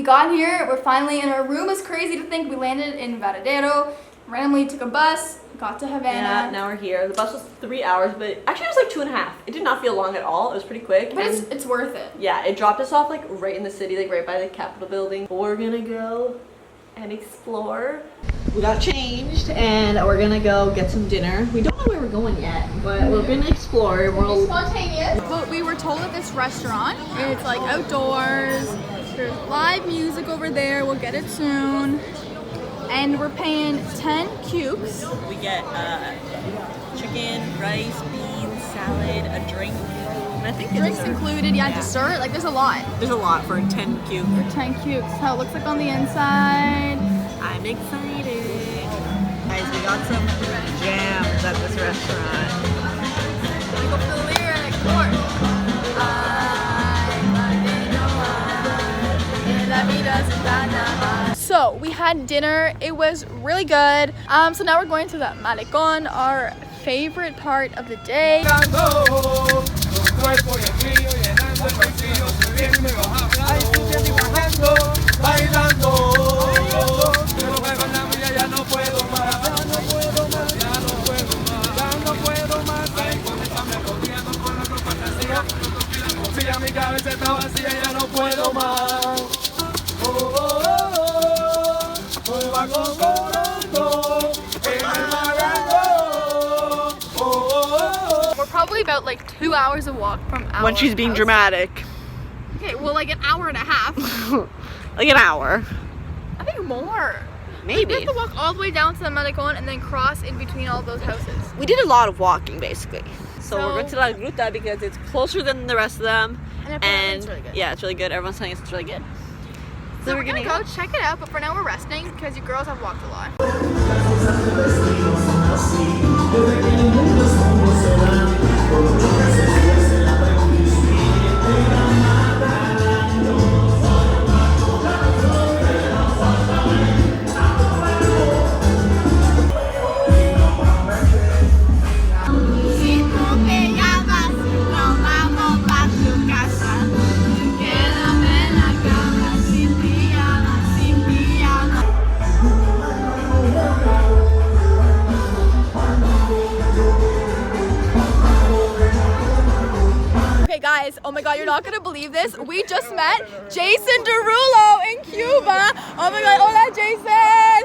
We got here, we're finally in our room. It's crazy to think we landed in Varadero, randomly took a bus, got to Havana. Yeah, now we're here. The bus was 3 hours, but actually it was like 2.5. It did not feel long at all. It was pretty quick. But it's worth it. Yeah, it dropped us off like right in the city, like right by the Capitol building. We're gonna go and explore. We got changed and we're gonna go get some dinner. We don't know where we're going yet, but we're gonna explore. We're spontaneous. But we were told at this restaurant, it's like outdoors. There's live music over there. We'll get it soon. And we're paying 10 cubes. We get chicken, rice, beans, salad, a drink. And I think drinks included, yeah, dessert. Like there's a lot. There's a lot for 10 cubes. For 10 cubes. How it looks like on the inside. I'm excited. Guys, we got some jams at this restaurant. Let me go for the lyric. So we had dinner. It was really good. So now we're going to the Malecón, our favorite part of the day. We're probably about like 2 hours of walk from our When she's being house. dramatic. Okay, well like an hour and a half. Like an hour. I think more. Maybe. We have to walk all the way down to the Malecón and then cross in between all those houses. We did a lot of walking basically. So we're So- going to La Gruta because it's closer than the rest of them. And apparently it's really good. Yeah, it's really good. Everyone's telling us it's really good. So we're gonna go check it out, but for now we're resting because you girls have walked a lot. Guys, oh my god, you're not gonna believe this. We just met Jason Derulo in Cuba. Oh my god, hola Jason!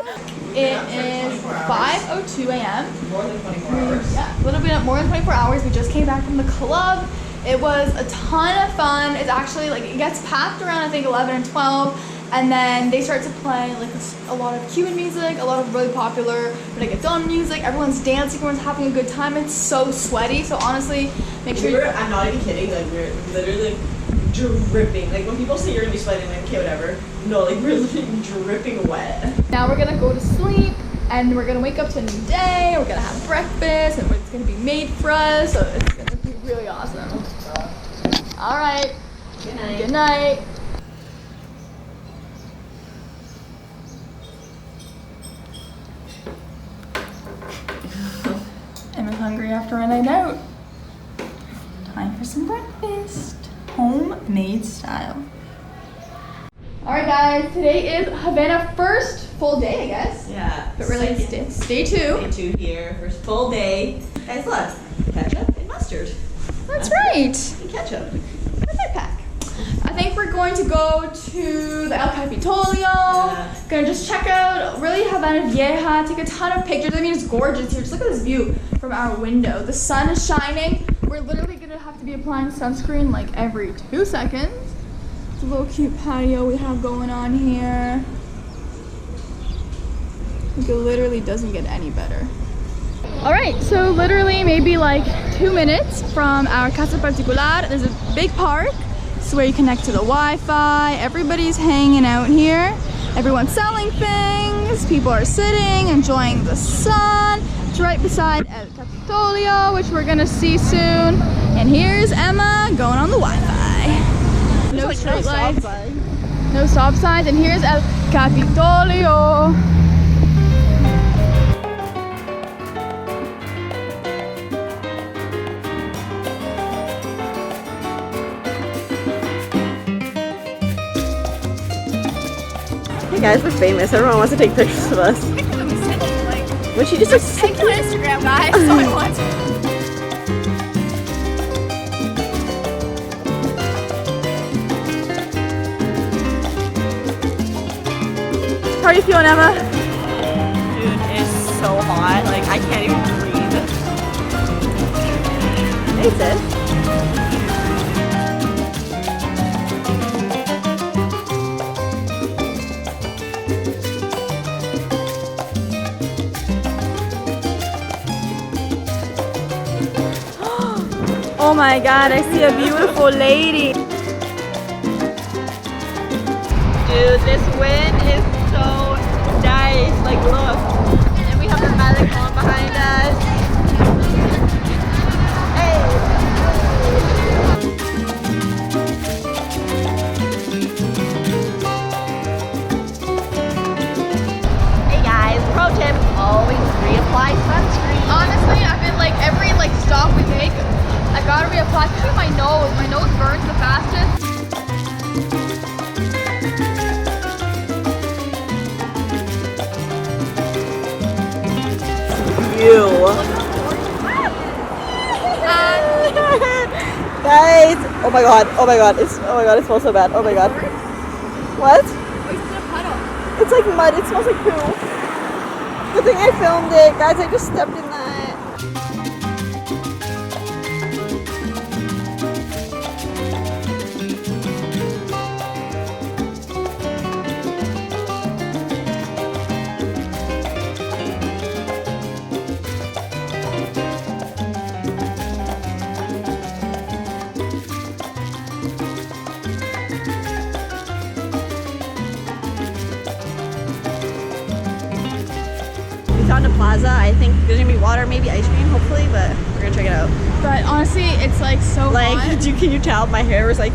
It is 5:02 a.m. More than 24 hours. Yeah, a little bit more than 24 hours. We just came back from the club. It was a ton of fun. It's actually like, it gets packed around I think 11 and 12. And then they start to play like a lot of Cuban music, a lot of really popular reggaeton music. Everyone's dancing, everyone's having a good time. It's so sweaty, so honestly, make sure I'm not even kidding, like we're literally dripping. Like when people say you're gonna be sweating, like okay, whatever. No, like we're literally dripping wet. Now we're gonna go to sleep and we're gonna wake up to a new day. We're gonna have breakfast and it's gonna be made for us. So it's gonna be really awesome. All right. Good night. Good night. Emma's hungry after a night out. Time for some breakfast. Homemade style. Alright guys, today is Havana first full day, I guess. Yeah. But really it's day two. Day 2 here, first full day. Guys, look, ketchup and mustard. That's right. And ketchup. What's my pack? I think we're going to go to the El Capitolio. Yeah. Gonna just check out really Havana Vieja, take a ton of pictures. I mean, it's gorgeous here. Just look at this view from our window. The sun is shining. We're literally gonna have to be applying sunscreen like every 2 seconds. It's a little cute patio we have going on here. Like, it literally doesn't get any better. All right, so literally maybe like 2 minutes from our Casa Particular, there's a big park. It's where you connect to the Wi-Fi. Everybody's hanging out here. Everyone's selling things. People are sitting, enjoying the sun. It's right beside El Capitolio, which we're gonna see soon. And here's Emma going on the Wi-Fi. No street lights, no stop signs, and here's El Capitolio. Hey guys, we're famous. Everyone wants to take pictures of us. Pictures of me singing, like, When she just like take your Instagram, guys. So I want. How are you feeling, Emma? Dude, it's so hot. Like, I can't even breathe. Hey, sis. Oh my god, I see a beautiful lady. Dude, this wind is so nice. Like, look. And we have the Malik on behind us. Hey. Hey guys, pro tip, always reapply sunscreen. Honestly, I've been like every stop we take, I gotta reapply, especially my nose. My nose burns the fastest. You. Guys, oh my god, it smells so bad. Oh my god. What? It's like mud, it smells like poo. Good thing I filmed it. Guys, I just stepped in that. Down to Plaza. I think there's gonna be water, maybe ice cream, hopefully, but we're gonna check it out. But honestly, it's like so Like, hot. can you tell my hair is like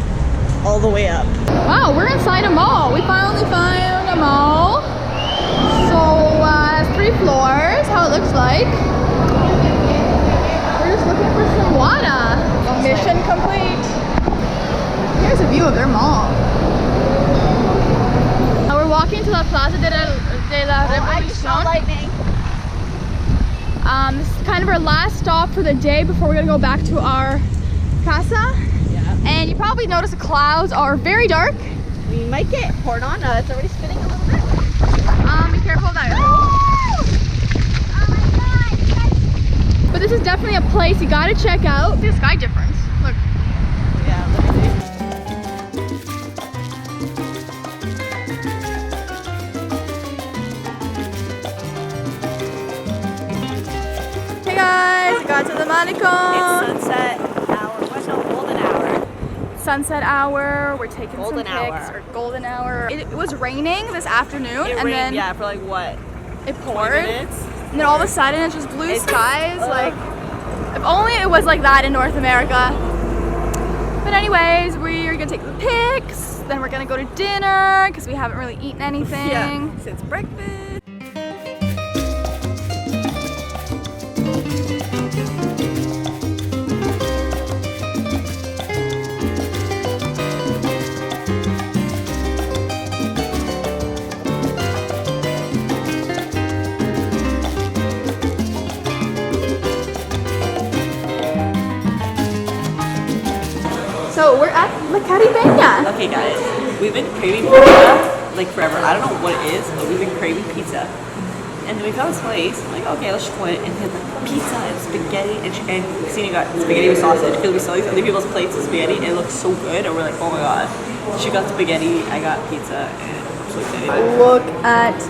all the way up? Wow, we're inside a mall. We finally found a mall. So, it has 3 floors, how it looks like. We're just looking for some water. Mission complete. Here's a view of their mall. Now we're walking to the Plaza de la Revolucion. lightning. This is kind of our last stop for the day before we're gonna go back to our casa. Yeah. And you probably notice the clouds are very dark. We might get poured on. It's already spinning a little bit. Be careful of that. But this is definitely a place you gotta check out. See the sky difference. Look. Yeah, let me see. Hey guys, we got to the Manicom. It's sunset hour. What's no golden hour? Sunset hour. We're taking Golden some pics. hour. Or golden hour. It was raining this afternoon, It and rained, then yeah, for like what? it 20 poured. minutes? And then all of a sudden, it's just blue It's- skies. Like, if only it was like that in North America. But anyways, we're gonna take the pics. Then we're gonna go to dinner because we haven't really eaten anything. Yeah, since breakfast. So we're at La Caribeña. Okay guys, we've been craving pizza like forever. I don't know what it is, but we've been craving pizza. And then we found this place. I'm like, okay, let's just go in. And they had like pizza and spaghetti and chicken. Christina got spaghetti with sausage because we saw these other people's plates of spaghetti and it looked so good. And we're like, oh my god. She got spaghetti, I got pizza, and I'm so excited. Look at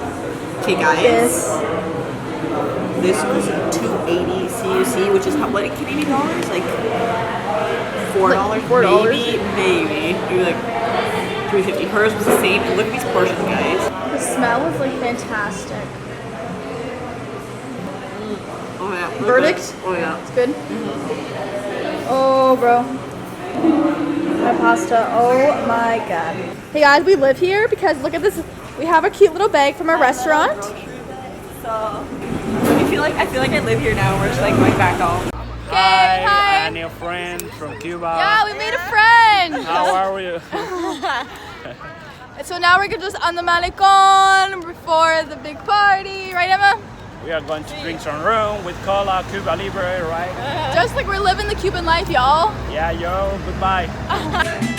Okay guys, this. this was $2.80 CUC, which is what in Canadian dollars? Like $4, $4. maybe like $3.50. Hers was the same. And look at these portions, guys. The smell is like fantastic. Oh yeah. Verdict? Oh yeah. It's good. Oh, bro. My pasta. Oh my god. Hey guys, we live here because look at this. We have a cute little bag from our restaurant. So I feel like I live here now. We're just like going back home. Hi. I'm your friend from Cuba. Yeah, we made a friend. How are you? So now we're just on the Malecon before the big party, right, Emma? We are going to drink some rum with cola, Cuba Libre, right? Just like we're living the Cuban life, y'all. Yeah, yo, goodbye.